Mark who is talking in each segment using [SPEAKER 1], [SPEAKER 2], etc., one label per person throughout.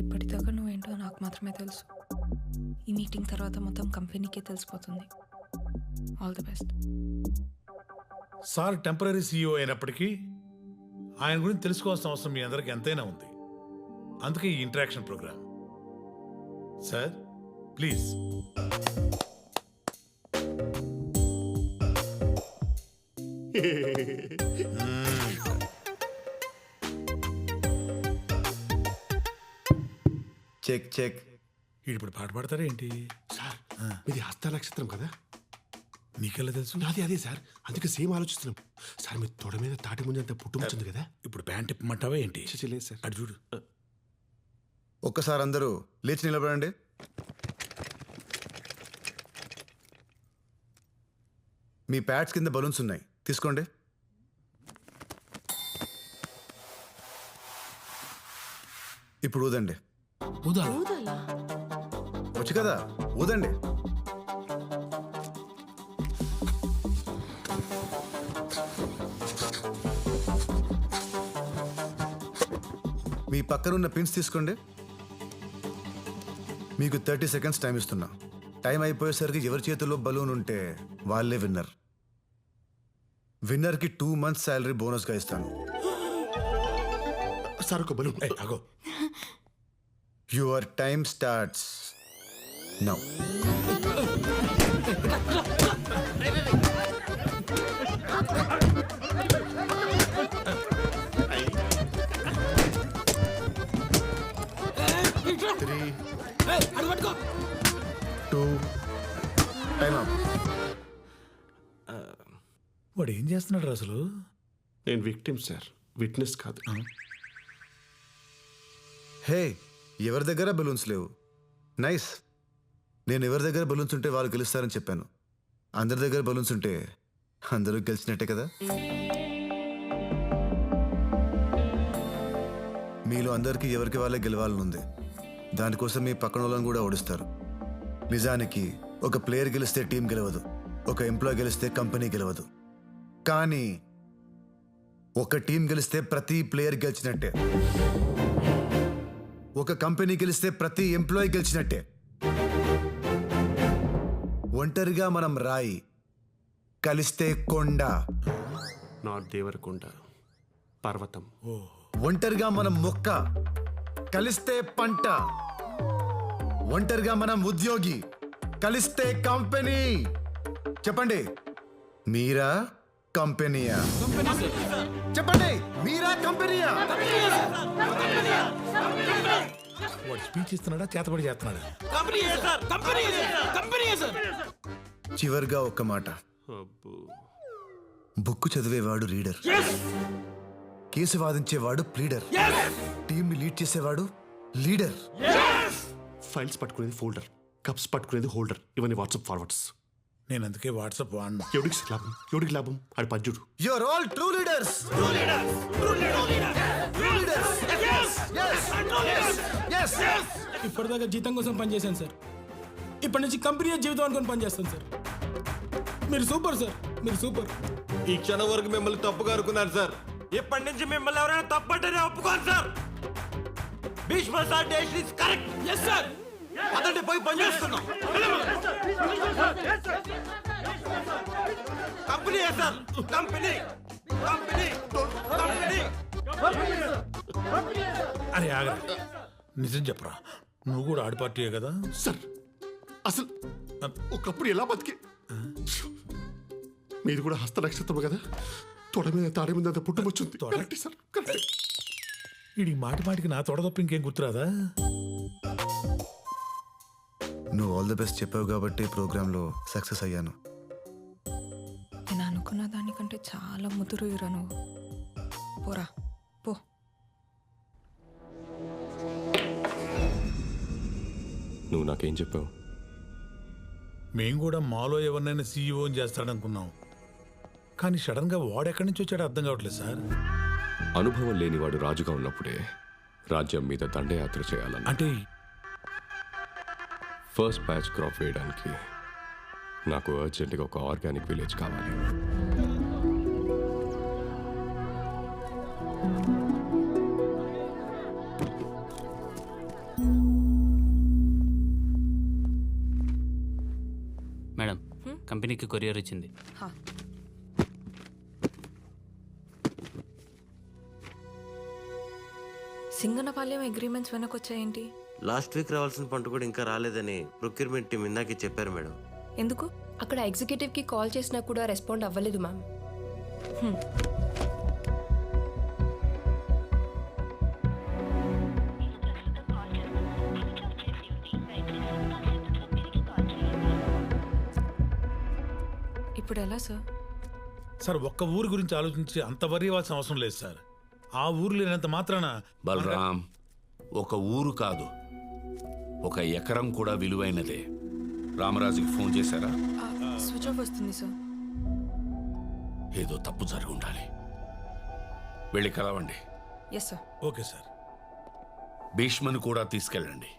[SPEAKER 1] ఇప్పటిదాకా నువ్వేంటో నాకు మాత్రమే తెలుసు. ఈ మీటింగ్ తర్వాత మొత్తం కంపెనీకే తెలిసిపోతుంది. All the best.
[SPEAKER 2] Sir temporary CEO అయినప్పటికీ ఆయన గురించి తెలుసుకోవాల్సిన అవసరం మీ అందరికి ఎంతైనా ఉంది. అందుకే ఈ interaction program. Sir please.
[SPEAKER 3] Check check.
[SPEAKER 2] ఇప్పుడు పాట పాడతారా ఏంటి?
[SPEAKER 4] సార్ ఇది హస్త నక్షత్రం కదా,
[SPEAKER 2] నీకెలా తెలుసు?
[SPEAKER 4] నాది అదే సార్, అందుకే సేమ్ ఆలోచిస్తున్నాం. సార్ మీ తొడ మీద తాటి ముంజంత పుట్టుముచ్చింది కదా.
[SPEAKER 2] ఇప్పుడు ప్యాంట్ ఇప్పమంటావా ఏంటి?
[SPEAKER 4] లేదు సార్.
[SPEAKER 2] అటు చూడు.
[SPEAKER 3] ఒక్కసారి అందరూ లేచి నిలబడండి. మీ ప్యాడ్స్ కింద బలూన్స్ ఉన్నాయి, తీసుకోండి. ఇప్పుడు ఊదండి. వచ్చు కదా, ఊదండి. మీ పక్కనున్న పిన్స్ తీసుకోండి. మీకు 30 సెకండ్స్ టైం ఇస్తున్నా. టైం అయిపోయేసరికి ఎవరి చేతిలో బలూన్ ఉంటే వాళ్ళే విన్నర్. విన్నర్కి 2 months శాలరీ బోనస్గా ఇస్తాను.
[SPEAKER 4] సార్ ఒక బలూన్.
[SPEAKER 2] అగో.
[SPEAKER 3] Your time starts now.
[SPEAKER 2] వాడు ఏం చేస్తున్నాడు అసలు?
[SPEAKER 4] నేను విక్టిమ్ సార్, విట్నెస్ కాదు.
[SPEAKER 3] హే, ఎవరి దగ్గర బలూన్స్ లేవు. నైస్. నేను ఎవరి దగ్గర బలూన్స్ ఉంటే వాళ్ళు గెలుస్తారని చెప్పాను. అందరి దగ్గర బలూన్స్ ఉంటే అందరూ గెలిచినట్టే కదా. మీలో అందరికీ ఎవరికి వాళ్ళే గెలవాలని ఉంది. దానికోసం మీ పక్కన వాళ్ళని కూడా ఓడిస్తారు. నిజానికి ఒక ప్లేయర్ గెలిస్తే టీం గెలవదు, ఒక ఎంప్లాయ్ గెలిస్తే కంపెనీ గెలవదు. కానీ ఒక టీం గెలిస్తే ప్రతి ప్లేయర్ గెలిచినట్టే, ఒక కంపెనీ గెలిస్తే ప్రతి ఎంప్లాయీ గెలిచినట్టే. ఒంటరిగా మనం రాయి, కలిస్తే కొండ.
[SPEAKER 4] నాట్ దేవరకొండ, పర్వతం.
[SPEAKER 3] ఒంటరిగా మనం మొక్క, కలిస్తే పంట. ఒంటరిగా మనం ఉద్యోగి, కలిస్తే కంపెనీ. చెప్పండి, మీరా కంపెనీయా? చెప్పండి, మీరా కంపెనీయా?
[SPEAKER 2] వాడు స్పీచ్ ఇస్తున్నాడా, చేతబడి చేస్తున్నాడా?
[SPEAKER 3] చివరిగా ఒక్క మాట.
[SPEAKER 4] అబ్బో.
[SPEAKER 3] బుక్కు చదివేవాడు రీడర్, కేసు వాదించేవాడు ప్లీడర్, టీంని లీడ్ చేసేవాడు లీడర్.
[SPEAKER 4] ఫైల్స్ పట్టుకునేది ఫోల్డర్, కప్స్ పట్టుకునేది హోల్డర్. ఇవన్నీ వాట్సాప్ ఫార్వర్డ్స్.
[SPEAKER 2] నేను అందుకే వాట్సాప్ వాడినా.
[SPEAKER 4] ఎవడికి లాభం, ఎవడికి లాభం? అది పద్యుడు.
[SPEAKER 3] You are all true leaders.
[SPEAKER 5] ఇప్పటిదాకా జీతం కోసం పనిచేశాను సార్. ఇప్పటి నుంచి కంపెనీ జీవితం అనుకుని పనిచేస్తాను సార్. మీరు సూపర్ సార్, మీరు సూపర్.
[SPEAKER 6] ఈ క్షణం వరకు మిమ్మల్ని తప్పుగా అనుకున్నాను సార్. ఇప్పటి నుంచి మిమ్మల్ని ఎవరైనా తప్పంటేనే ఒప్పుకోను sir. Bhishma sir decision is correct.
[SPEAKER 5] Yes sir.
[SPEAKER 6] అతన్ని పోయి పని చేస్తున్నాం. Company sir, company company company.
[SPEAKER 2] అరే ఆగరా, నిజం చెప్పరా, నువ్వు కూడా ఆడి పార్టీయే కదా?
[SPEAKER 4] సార్ అసలు ఒకప్పుడు ఎలా బతికి, మీరు కూడా హస్త నక్షత్రం కదా. తొడ మీద తాడి మీద అంత పుట్టుమొచ్చుంది. Correct sir, correct.
[SPEAKER 2] వీడి మాటి మాటికి నా తొడ తప్ప ఇంకేం గుర్తురాదా?
[SPEAKER 3] నువ్వు ఆల్ ది బెస్ట్ చెప్పావు కాబట్టి ప్రోగ్రాంలో సక్సెస్ అయ్యాను.
[SPEAKER 1] నేను అనుకున్న దానికంటే చాలా ముదురు ఇరా నువ్వు. పోరా పో.
[SPEAKER 7] నువ్వు నాకేం చెప్పావు?
[SPEAKER 2] మేము కూడా మాలో ఎవరినైనా సీఈఓని చేస్తాడనుకున్నాం. కానీ సడన్గా వాడెక్కడి నుంచి వచ్చాడో అర్థం కావట్లేదు సార్.
[SPEAKER 7] అనుభవం లేనివాడు రాజుగా ఉన్నప్పుడే రాజ్యం మీద దండయాత్ర చేయాలని.
[SPEAKER 2] అంటే
[SPEAKER 7] ఫస్ట్ బ్యాచ్ క్రాప్ వేయడానికి నాకు అర్జెంటుగా ఒక ఆర్గానిక్ విలేజ్ కావాలి.
[SPEAKER 8] కంపెనీకి కొరియర్ ఇచ్చింది.
[SPEAKER 1] హా. సింగనపాలెం అగ్రిమెంట్స్ వెనకొచ్చాయేంటి?
[SPEAKER 6] లాస్ట్ వీక్ రావాల్సిన పంట కూడా ఇంకా రాలేదని ప్రొక్యూర్మెంట్ టీం ఇందాకే చెప్పారు మేడం.
[SPEAKER 1] ఎందుకు?
[SPEAKER 9] అక్కడ ఎగ్జిక్యూటివ్కి కాల్ చేసినా కూడా రెస్పాండ్ అవ్వలేదు మ్యామ్.
[SPEAKER 1] ఇప్పుడు ఎలా సార్?
[SPEAKER 2] సార్ ఒక్క ఊరు గురించి ఆలోచించి అంత వరి ఇవ్వాల్సిన అవసరం లేదు సార్. ఆ ఊరు లేనంత మాత్రాన
[SPEAKER 10] బలరాం, ఒక ఊరు కాదు, ఒక ఎకరం కూడా విలువైనదే. రామరాజుకి ఫోన్ చేశారా?
[SPEAKER 1] స్విచ్ ఆఫ్ వస్తుంది సార్.
[SPEAKER 10] ఏదో తప్పు జరిగి ఉండాలి. వెళ్ళి కలవండి.
[SPEAKER 1] Yes sir.
[SPEAKER 2] Okay sir.
[SPEAKER 10] భీష్మను కూడా తీసుకెళ్ళండి.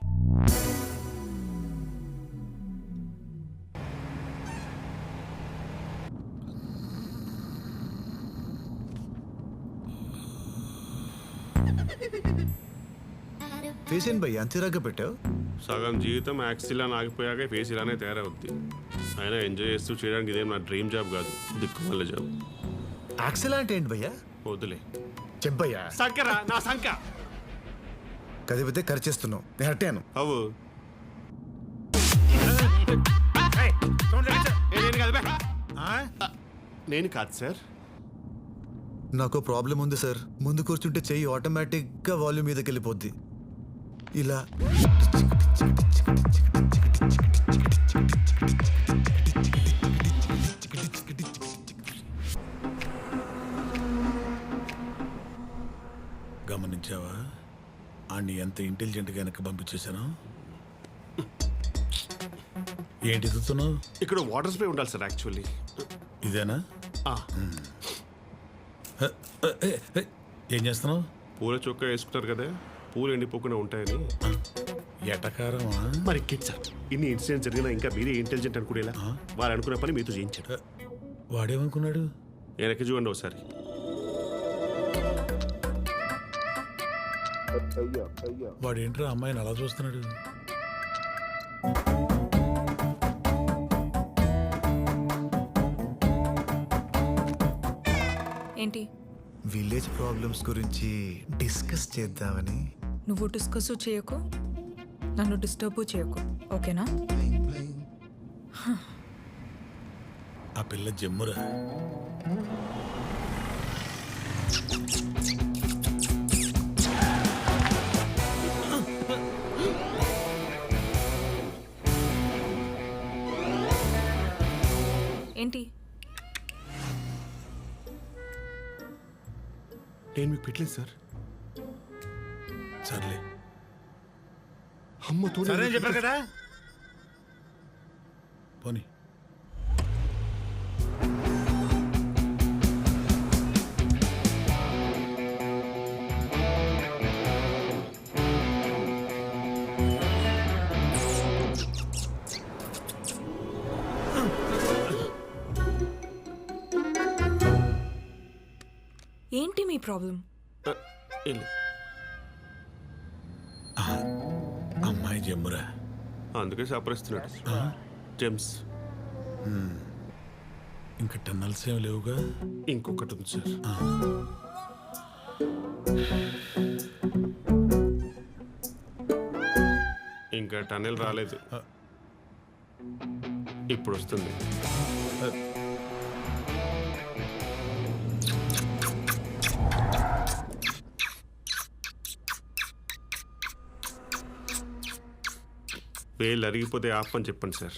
[SPEAKER 3] ఫేస్ ఏంటి భయ్య అంత ఇరాగ్గా పెట్టావు?
[SPEAKER 4] సగం జీవితం యాక్సిలా ఆగిపోయాక ఫేస్ ఇలానే తయారవుద్ది. అయినా ఎంజాయ్ చేస్తూ చేయడానికి ఇదేం నా డ్రీమ్ జాబ్ కాదు, దిక్కుమల్ల జాబ్.
[SPEAKER 3] యాక్సెల్ అంటే ఏంటి భయ్యా?
[SPEAKER 4] వద్దులే.
[SPEAKER 3] చెప్పయ్యా.
[SPEAKER 4] సంకరా నా సంక
[SPEAKER 3] కదిపితే ఖర్చేస్తున్నావు, నేను అట్టాను.
[SPEAKER 4] అవు నేను కాదు సార్.
[SPEAKER 3] నాకు ప్రాబ్లం ఉంది సార్. ముందు కూర్చుంటే చెయ్యి ఆటోమేటిక్గా వాల్యూమ్ మీదకి వెళ్ళిపోద్ది. ఇలా
[SPEAKER 2] గమనించావా ఆడిని ఎంత ఇంటెలిజెంట్గా వెనక్కి పంపించేశాను? ఏంటి ఎదుగుతున్నావు?
[SPEAKER 4] ఇక్కడ వాటర్ స్ప్రే ఉండాలి సార్ యాక్చువల్లీ.
[SPEAKER 2] ఇదేనా? ఏం చేస్తున్నావు?
[SPEAKER 4] పూల చొక్కా వేసుకుంటారు కదా, పూలు ఎండిపోకుండా ఉంటాయని.
[SPEAKER 2] ఎటకారమా?
[SPEAKER 4] మరి కిడ్ సార్, ఇన్ని ఇన్సిడెంట్స్ జరిగినా ఇంకా మీరే ఇంటెలిజెంట్ అనుకునేలా వారు అనుకున్న పని మీతో చేయించాడు.
[SPEAKER 2] వాడేమనుకున్నాడు?
[SPEAKER 4] వెనక్కి చూడండి ఒకసారి.
[SPEAKER 2] వాడేంట్రా అమ్మాయిని అలా చూస్తున్నాడు?
[SPEAKER 1] ఏంటి?
[SPEAKER 3] విలేజ్ ప్రాబ్లమ్స్ గురించి డిస్కస్ చేద్దామని.
[SPEAKER 1] నువ్వు డిస్కస్ చేయకు, నన్ను డిస్టర్బ్ చేయకు, ఓకేనా?
[SPEAKER 2] ఆ పిల్ల జమ్మురా.
[SPEAKER 1] ఏంటి?
[SPEAKER 4] నేను మీకు పెట్టలేదు సార్.
[SPEAKER 2] సర్లే.
[SPEAKER 4] అమ్మతో
[SPEAKER 2] సరే చెప్పారు కదా, పోనీ.
[SPEAKER 1] ఏంటి మీ ప్రాబ్లం?
[SPEAKER 2] అమ్మాయి జమ్మురా.
[SPEAKER 4] అందుకే సపరిస్తున్నాడు జెమ్స్.
[SPEAKER 2] ఇంకా టన్నల్స్ ఏం లేవుగా?
[SPEAKER 4] ఇంకొకటి ఉంది సార్. ఇంకా టన్నెల్ రాలేదు, ఇప్పుడు వస్తుంది. వేలు అరిగిపోతే ఆపని చెప్పండి సార్.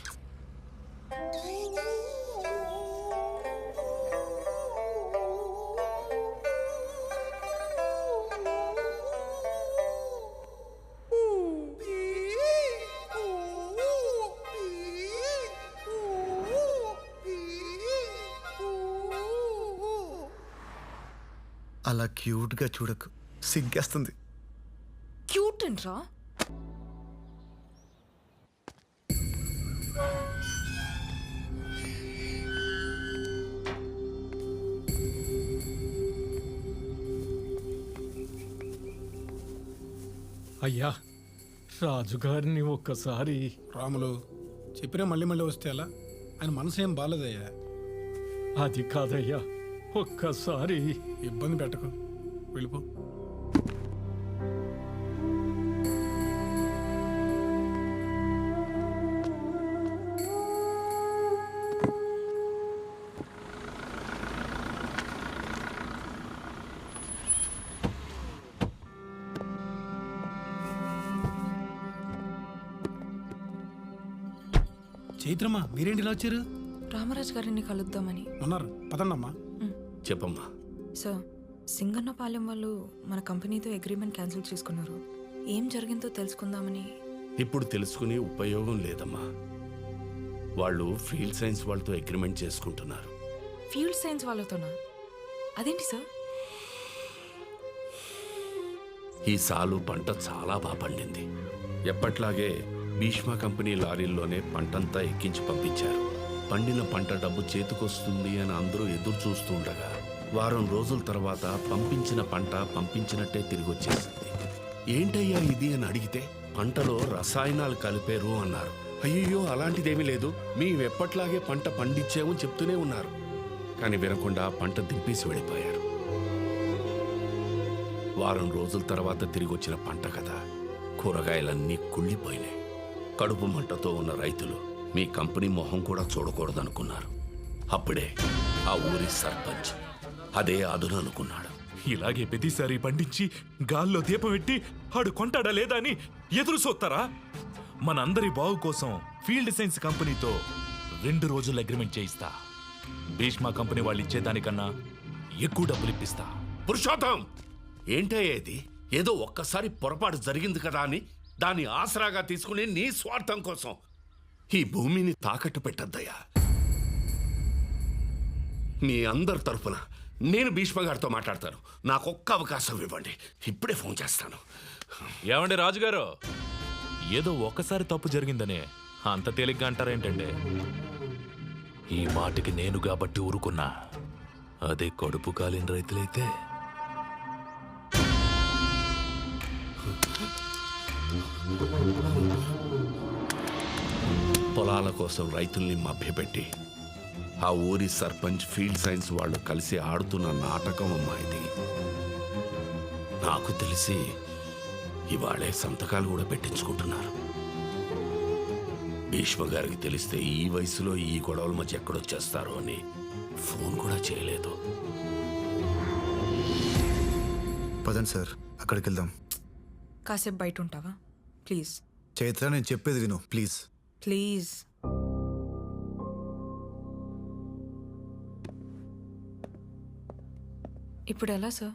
[SPEAKER 3] అలా క్యూట్గా చూడకు, సిగ్గేస్తుంది.
[SPEAKER 1] క్యూట్ అంట్రా?
[SPEAKER 5] అయ్యా, రాజుగారిని ఒక్కసారి. రాములు చెప్పినా మళ్ళీ మళ్ళీ వస్తే అలా? ఆయన మనసు ఏం బాగాలేదయ్యా.
[SPEAKER 8] అది కాదయ్యా, ఒక్కసారి
[SPEAKER 5] ఇబ్బంది పెట్టకు, వెళ్ళిపో. చైత్రమ్మా, మీరేంటి ఇలా వచ్చారు?
[SPEAKER 1] రామరాజ్ గారిని కలుద్దామని.
[SPEAKER 5] ఉన్నారు, పదండమ్మా.
[SPEAKER 10] చెప్పమ్మా.
[SPEAKER 1] సార్, సింగన్నపాలెం వాళ్ళు మన కంపెనీతో అగ్రిమెంట్ క్యాన్సిల్ చేసుకున్నారు. ఏం జరిగిందో తెలుసుకుందామని.
[SPEAKER 10] ఇప్పుడు తెలుసుకుని ఉపయోగం లేదమ్మా. వాళ్ళు ఫీల్డ్ సైన్స్ వాళ్ళతో అగ్రిమెంట్ చేసుకుంటున్నారు.
[SPEAKER 1] ఫీల్డ్ సైన్స్ వాళ్ళతోనా? అదేంటి సార్?
[SPEAKER 10] ఈ సాలు పంట చాలా బాగా పండింది. ఎప్పట్లాగే భీష్మ కంపెనీ లారీల్లోనే పంటంతా ఎక్కించి పంపించారు. పండిన పంట డబ్బు చేతికొస్తుంది అని అందరూ ఎదురు చూస్తూ ఉండగా వారం రోజుల తర్వాత పంపించిన పంట పంపించినట్టే తిరిగి వచ్చేసింది. ఏంటయ్యా ఇది అని అడిగితే పంటలో రసాయనాలు కలిపారు అన్నారు. అయ్యో, అలాంటిదేమీ లేదు, మేము ఎప్పట్లాగే పంట పండించామని చెప్తూనే ఉన్నారు. కానీ వినకుండా పంట దింపేసి వెళ్ళిపోయారు. వారం రోజుల తర్వాత తిరిగి వచ్చిన పంట కదా, కూరగాయలన్నీ కుళ్ళిపోయినాయి. కడుపు మంటతో ఉన్న రైతులు మీ కంపెనీ మొహం కూడా చూడకూడదనుకున్నారు. అప్పుడే ఆ ఊరి సర్పంచ్ అదే అదును అనుకున్నాడు.
[SPEAKER 8] ఇలాగే ప్రతిసారి పండించి గాల్లో దీపం పెట్టి ఆడు కొంటాడా లేదా అని ఎదురు చూస్తారా? మనందరి బాగు కోసం ఫీల్డ్ సైన్స్ కంపెనీతో 2 రోజులు అగ్రిమెంట్ చేయిస్తా. భీష్మ కంపెనీ వాళ్ళు ఇచ్చేదానికన్నా ఎక్కువ డబ్బులు ఇప్పిస్తా.
[SPEAKER 10] పురుషోత్తం, ఏంటయ్యా ఇది? ఏదో ఒక్కసారి పొరపాటు జరిగింది కదా అని దాన్ని ఆసరాగా తీసుకుని నీ స్వార్థం కోసం ఈ భూమిని తాకట్టు పెట్టద్దయ్యా. మీ అందరి తరఫున నేను భీష్మ గారితో మాట్లాడతాను. నాకొక్క అవకాశం ఇవ్వండి, ఇప్పుడే ఫోన్ చేస్తాను.
[SPEAKER 8] ఏమండి రాజుగారు, ఏదో ఒక్కసారి తప్పు జరిగిందనే అంత తేలిగ్గా అంటారేంటండి? ఈ మాటకి నేను కాబట్టి ఊరుకున్నా. అదే కడుపు కాలిన రైతులైతే
[SPEAKER 10] పొలాల కోసం రైతుల్ని మభ్యపెట్టి ఆ ఊరి సర్పంచ్ ఫీల్డ్ సైన్స్ వాళ్ళు కలిసి ఆడుతున్న నాటకం అమ్మా ఇది. నాకు తెలిసి ఇవాళే సంతకాలు కూడా పెట్టించుకుంటున్నారు. భీష్మ గారికి తెలిస్తే ఈ వయసులో ఈ గొడవల మధ్య ఎక్కడొచ్చేస్తారో అని ఫోన్ కూడా చేయలేదు.
[SPEAKER 3] పదండి సార్, అక్కడికి వెళ్దాం.
[SPEAKER 1] కాసేపు బయట ఉంటావా ప్లీజ్?
[SPEAKER 3] చైత్ర, నేను చెప్పేది విను ప్లీజ్.
[SPEAKER 1] ప్లీజ్. ఇప్పుడు ఎలా సార్?